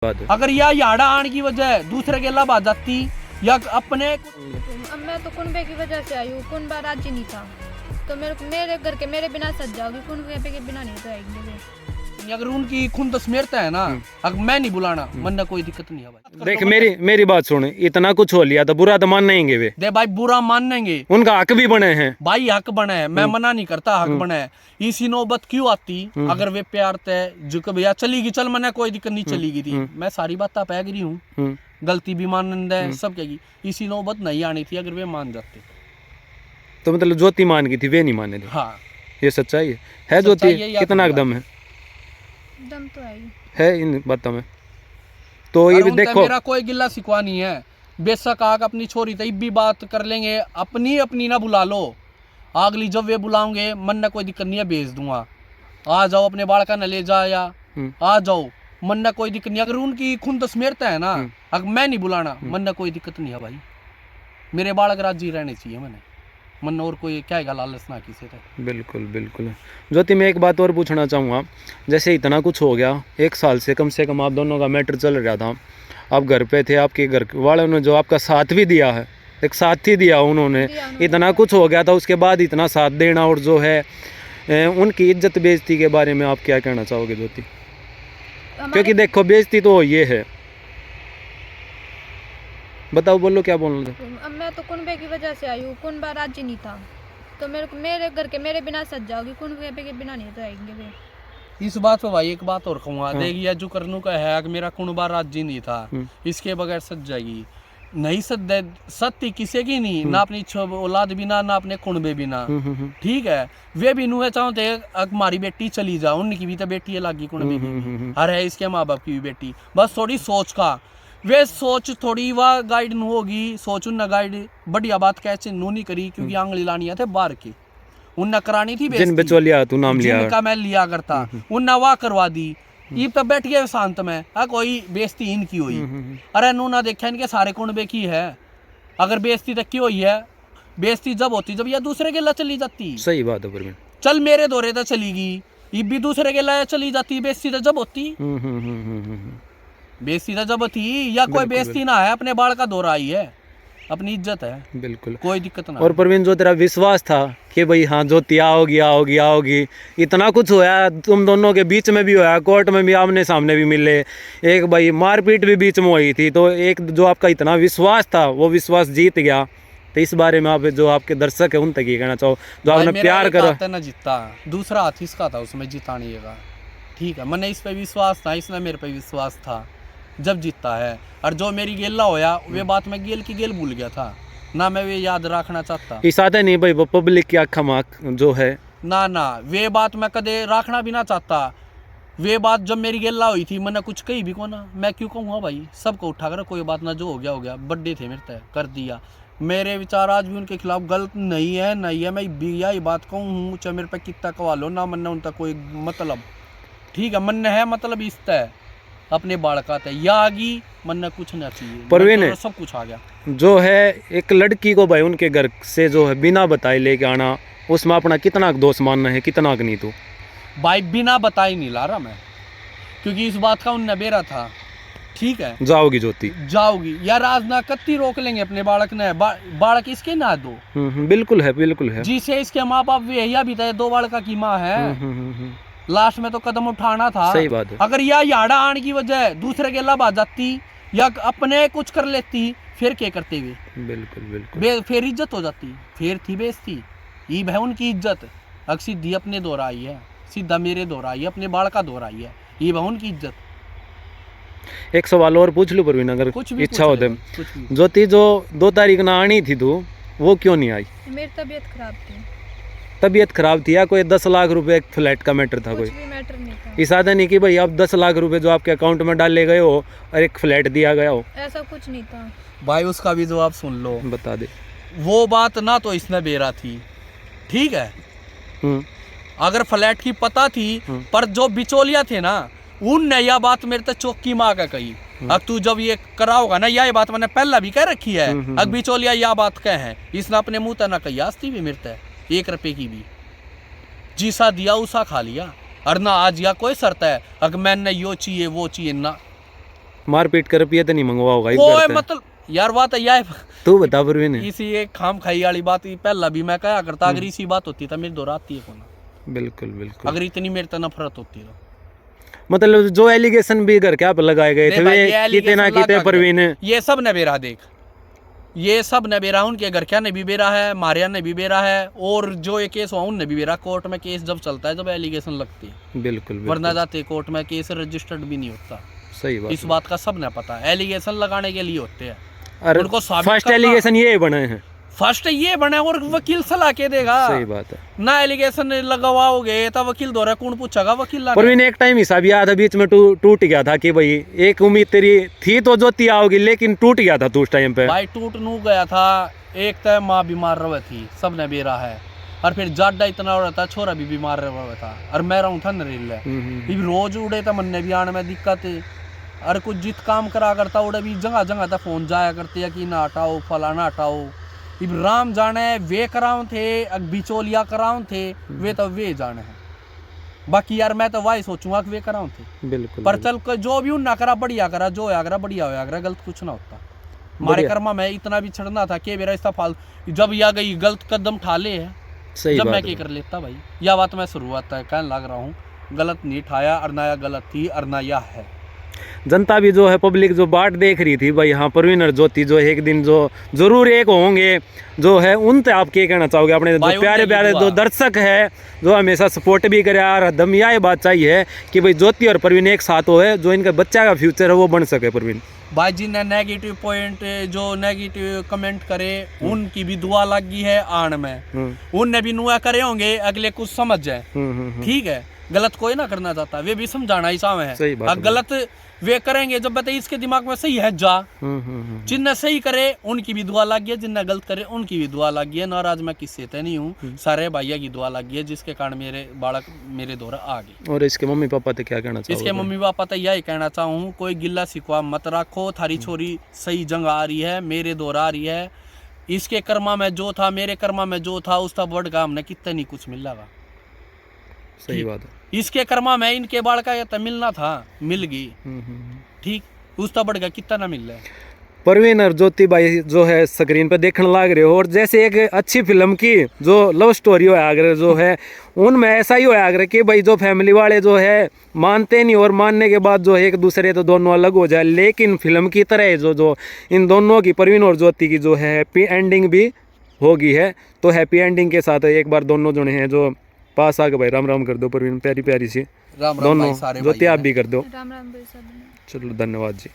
अगर या याड़ा आने की वजह दूसरे के लब आ जाती या अपने मैं तो कुनबे की वजह से आई हूँ। कुनबा राजी नहीं था तो मेरे घर के मेरे बिना सज जाओगी, कुनबे के बिना नहीं तो आएगी। अगर उनकी खून दसमेरता है ना, अगर मैं नहीं बुलाना मन ना कोई दिक्कत नहीं है भाई। देख मेरी बात सुन, इतना कुछ हो लिया तो बुरा तो मानेंगे वे। दे भाई बुरा मानेंगे, उनका हक भी बने हैं भाई, हक बना है, मैं मना नहीं करता, हक बना है। इसी नौबत क्यों आती अगर वे प्यार तय जो भैया चलेगी चल, मना कोई दिक्कत नहीं चलेगी थी, मैं सारी बात पै गई हूँ, गलती भी मानंद है सब कहेगी। इसी नौबत नहीं आनी थी अगर वे मान जाते तो मतलब ज्योति मान गई थी, वे नहीं माने थे। हाँ ये सच्चाई है ज्योति, कितना दम है? दम तो है इन बातों में। तो ये भी देखो, मेरा कोई गिल्ला सिकवा नहीं है, बेशक आग अपनी छोरी तब भी बात कर लेंगे, अपनी अपनी ना बुला लो, अगली जब वे बुलाओगे मन ना कोई दिक्कत नहीं है, भेज दूंगा, आ जाओ अपने बालका न ले जा या आ जाओ, मन ना कोई दिक्कत नहीं। अगर उनकी खून दसमेरता है ना, अगर मैं नहीं बुलाना मन ना कोई दिक्कत नहीं है भाई, मेरे बालक राजी रहने चाहिए मैंने मन, और कोई क्या है लालच ना किसी से। बिल्कुल बिल्कुल। ज्योति मैं एक बात और पूछना चाहूँगा, जैसे इतना कुछ हो गया, 1 साल से कम आप दोनों का मैटर चल रहा था, आप घर पे थे, आपके घर वालों ने जो आपका साथ भी दिया है, एक साथ ही दिया उन्होंने, इतना कुछ हो गया था उसके बाद इतना साथ देना, और जो है उनकी इज्जत बेइज्जती के बारे में आप क्या कहना चाहोगे ज्योति? क्योंकि देखो बेइज्जती तो ये है, बताओ, बोलो क्या बोलना था। मैं तो कुनबे की वजह से आई हूँ। कुनबा राजी नहीं था तो मेरे घर के मेरे बिना सज जाओगी, कुनबे के बिना नहीं तो आएंगे वे। इस बात पे भाई एक बात और कहूँगा, देखिए जो करनू का है, अगर मेरा कुनबा राजी नहीं था, इसके बगैर सज जाएगी नहीं, सत्य किसी की नहीं, ना अपनी औलाद बिना ना अपने कुनबे बिना, ठीक है। वे भी नुए चाहते हमारी बेटी चली जाओ, उनकी भी तो बेटी है लागी कुनबे की, हर है इसके माँ बाप की भी बेटी, बस थोड़ी सोच का वे सोच थोड़ी वह गाइड नू होगी, सोच उन गाइड बढ़िया बात कैसे नू नहीं करी, क्योंकि आंगली लानी थे बाहर की, उन करानी थी जिन बिचौलिया तू नाम लिया जिनका मैं लिया करता, उन वाह करवा दी, ये तब बैठ गए शांत में, कोई बेइज्जती इनकी हुई, अरे नू ना देखा इनके सारे कुनबे की है, अगर बेइज्जती तक की हुई है, बेइज्जती जब होती जब यह दूसरे के ला चली जाती। सही बात है परवीन, चल मेरे दौरे तक चलीगी, ये भी दूसरे के ला चली जाती, बेइज्जती जब होती, बेइज्जती जब थी, या कोई बेइज्जती ना है, अपने बाल का दौरा आई है, अपनी इज्जत है, बिल्कुल कोई दिक्कत ना। और परवीन जो तेरा विश्वास था कि भाई हाँ ज्योति आओगी, इतना कुछ होया, तुम दोनों के बीच में भी होया, कोर्ट में भी आमने सामने भी मिले, एक भाई मारपीट भी बीच में हुई थी, तो एक जो आपका इतना विश्वास था वो विश्वास जीत गया। तो इस बारे में आप जो आपके दर्शक है उन तक ये कहना चाहो, जो आपने प्यार करा ना जीता, दूसरा हाथ इसका था, उसमें जीता नहीं है, ठीक है, मैंने इस पे विश्वास था, इसने मेरे पे विश्वास था, जब जीतता है। और जो मेरी गेला होया वे बात मैं गेल की गेल भूल गया था ना, मैं वे याद रखना चाहता, इस आता नहीं भाई वो पब्लिक की आँख माक जो है ना वे बात मैं कदे रखना भी ना चाहता। वे बात जब मेरी गेला हुई थी मैंने कुछ कही भी को ना, मैं क्यों कहूँगा भाई, सबको उठा कर कोई बात ना, जो हो गया बर्थडे थे मेरे तय कर दिया, मेरे विचार आज भी उनके खिलाफ गलत नहीं है, मैं बिया ये बात कहूँ, चाहे मेरे पे कितना कवा लो ना, मन उनका कोई मतलब, ठीक है, मन है मतलब इस तय अपने बालका तय या आगी मन कुछ ना चाहिए, परवीन तो सब कुछ आ गया। जो है एक लड़की को भाई उनके घर से जो है बिना बताए लेके आना, उसमें अपना कितना दोष मानना है, कितना नहीं तो भाई बिना बताए नहीं ला रहा मैं, क्योंकि इस बात का उन बेरा था, ठीक है, जाओगी ज्योति जाओगी यार, आज ना कत्ती रोक लेंगे अपने बालक ने, बालक इसके ना दो, बिल्कुल है जिसे इसके माँ बाप वे या भी थे, 2 बालका की माँ है, लास्ट में तो कदम उठाना था। सही बात है। अगर यह याड़ा आने की वजह दूसरे के लब आ जाती या अपने कुछ कर लेती, फिर क्या करते हुए, बिल्कुल फिर इज्जत हो जाती, फिर थी बेइज्जती, ये है उनकी इज्जत, अगर सीधी अपने दौर आई है, सीधा मेरे दौर आई है, अपने बाल का दौर आई है, ये है उनकी इज्जत। एक सवाल और पूछ लूं परवीन, अगर इच्छा हो तो। ज्योति जो 2 तारीख ना आनी थी तू, वो क्यों नहीं आई? मेरी तबीयत खराब थी। तबीयत खराब थी या कोई 10 लाख रुपए एक फ्लैट का मैटर था? कोई भी मैटर नहीं था। इस आधा नहीं कि भाई आप 10 लाख रुपए जो आपके अकाउंट में डाले गए हो और एक फ्लैट दिया गया हो, ऐसा कुछ नहीं था भाई, उसका भी जवाब सुन लो, बता दे। वो बात ना तो इसने बेरा थी, ठीक है, अगर फ्लैट की पता थी, पर जो बिचौलिया थे ना उन यह बात मेरे तक चौकी माँ का कही, अब तू जब ये कराओगा ना, यह बात मैंने पहला भी कह रखी है, अब बिचौलिया यह बात कह है, इसने अपने मुंह तक ना कही, आस्ती भी मिलता है 1 रुपए की भी, जीसा दिया उसा खा लिया, और ना आज या कोई शर्त है अगर मैंने यो चाहिए वो चाहिए ना, मारपीट कर रुपये तो नहीं मंगवा होगा एक कोई घर पे? मतलब यार बात है यह तू बता परवीन। इसी एक खाम खाई वाली बात ही पहला भी मैं कहा करता, अगर इसी बात होती तो मेरी दोहराती है कौन, बिल्कुल बिल्कुल। अगर इतनी मेरे तो नफरत होती तो। मतलब जो एलिगेशन भी घर के आप लगाए गए थे नहीं भाई, वे ये कितने allegation ना कितने लगा परवीन ये सब ने बेरा देख, ये सब ने बेरा, उनके घर क्या ने भी बेरा है, मारिया ने भी बेरा है, और जो ये केस हुआ उनने भी बेरा। कोर्ट में केस जब चलता है जब एलिगेशन लगती है, बिल्कुल वरना बिल्कुल जाते कोर्ट में केस रजिस्टर्ड भी नहीं होता। सही बात इस बात का सब ने पता है, एलिगेशन लगाने के लिए होते हैं। और उनको साबित फर्स्ट करना- एलिगेशन ये बने हैं। फर्स्ट ये बने और वकील सलाह के देगा। सही बात है। ना एलिगेशन लगवाओगे तो वकील दौरा कौन पूछेगा, वकील लाने। परवीन एक टाइम हिसाब याद है बीच में टूट गया था कि भाई एक उम्मीद तेरी थी तो ज्योति आओगी, लेकिन टूट गया था तू उस टाइम पे। भाई टूट नू गया था, एक तो माँ बीमार रहे थी, सब ने बेरा है, और फिर जाडा इतना हो रहा था, छोरा भी बीमार रहा था, और मैं रहूँ था नरेल हम्म। रोज उड़े तो मन भी आने में दिक्कत है, और कुछ जित काम करा करता उड़े भी जगह जगह तक फोन जाया करते हैं कि ना हटाओ फलाना हटाओ। इब राम जाने वे कराऊं थे, बिचौलिया कराऊं थे, वे तो वे जाने हैं। बाकी यार मैं तो वही सोचूंगा कि वे कराऊं थे, बिल्कुल पर चल जो भी ना करा बढ़िया करा, जो होया करा बढ़िया होया करा, गलत कुछ ना होता। हमारे बढ़िया। कर्मा में इतना भी छड़ना था कि मेरा इस्तेफाल जब या गई गलत कदम ठाले है, सही जब बात मैं है। क्या कर लेता भाई। यह बात मैं शुरुआत है कहने लग रहा हूँ, गलत नहीं ठाया, और नया गलत थी और नया है। जनता भी जो है पब्लिक जो बाट देख रही थी भाई, हाँ परवीन और ज्योति जो एक दिन जो जरूर एक होंगे जो है, उन पे आप क्या कहना चाहोगे? अपने भाई जो प्यारे उनके प्यारे दुआ। जो दर्शक है जो हमेशा सपोर्ट भी करे, और हरदम यह बात चाहिए कि भाई ज्योति और परवीन एक साथ हो है, जो इनका बच्चा का फ्यूचर है वो बन सके। परवीन भाई जिन्हें नेगेटिव पॉइंट जो नेगेटिव कमेंट करे उनकी भी दुआ लगी है आन में, उनने भी नुआ करे होंगे, अगले कुछ समझ जाए। ठीक है, गलत कोई ना करना चाहता, वे भी समझाना ही सामने है। सही बात अब है। गलत वे करेंगे जब बताइए इसके दिमाग में सही है जा, जिन्हें सही करे उनकी भी दुआ लग गई, जिन्हें गलत करे उनकी भी दुआ लग गई। नाराज मैं किससे तो नहीं हूँ, सारे भैया की दुआ लग गई है, जिसके कारण मेरे बालक मेरे द्वारा आ गए। और इसके मम्मी पापा तो क्या कहना चाहोगे? इसके मम्मी पापा तो यही कहना चाहूँ, कोई गिल्ला शिकवा मत रखो, थारी छोरी सही जंग आ रही है, मेरे दौर आ रही है। इसके कर्मा में जो था, मेरे कर्मा में जो था, उसका बढ़ का हमने कितना नहीं कुछ मिल लगा। सही बात है। इसके कर्मा में इनके बाल का तो मिलना था, मिल गई, ठीक, उसका बढ़ गया कितना ना मिल रहा है। परवीन और ज्योति भाई जो है स्क्रीन पे देखने लग रहे हो, और जैसे एक अच्छी फिल्म की जो लव स्टोरी हो आगरे जो है, उनमें ऐसा ही हो आगरे कि भाई जो फैमिली वाले जो है मानते नहीं, और मानने के बाद जो है एक दूसरे तो दोनों अलग हो जाए, लेकिन फिल्म की तरह जो इन दोनों की परवीन और ज्योति की जो है हैप्पी एंडिंग भी होगी है। तो हैप्पी एंडिंग के साथ एक बार दोनों जो हैं जो पास आके भाई राम राम कर दो परवीन, प्यारी प्यारी सी राम राम दोनों, भाई सारे ज्योति भाई आप भी कर दो। राम राम भाई सब। चलो धन्यवाद जी।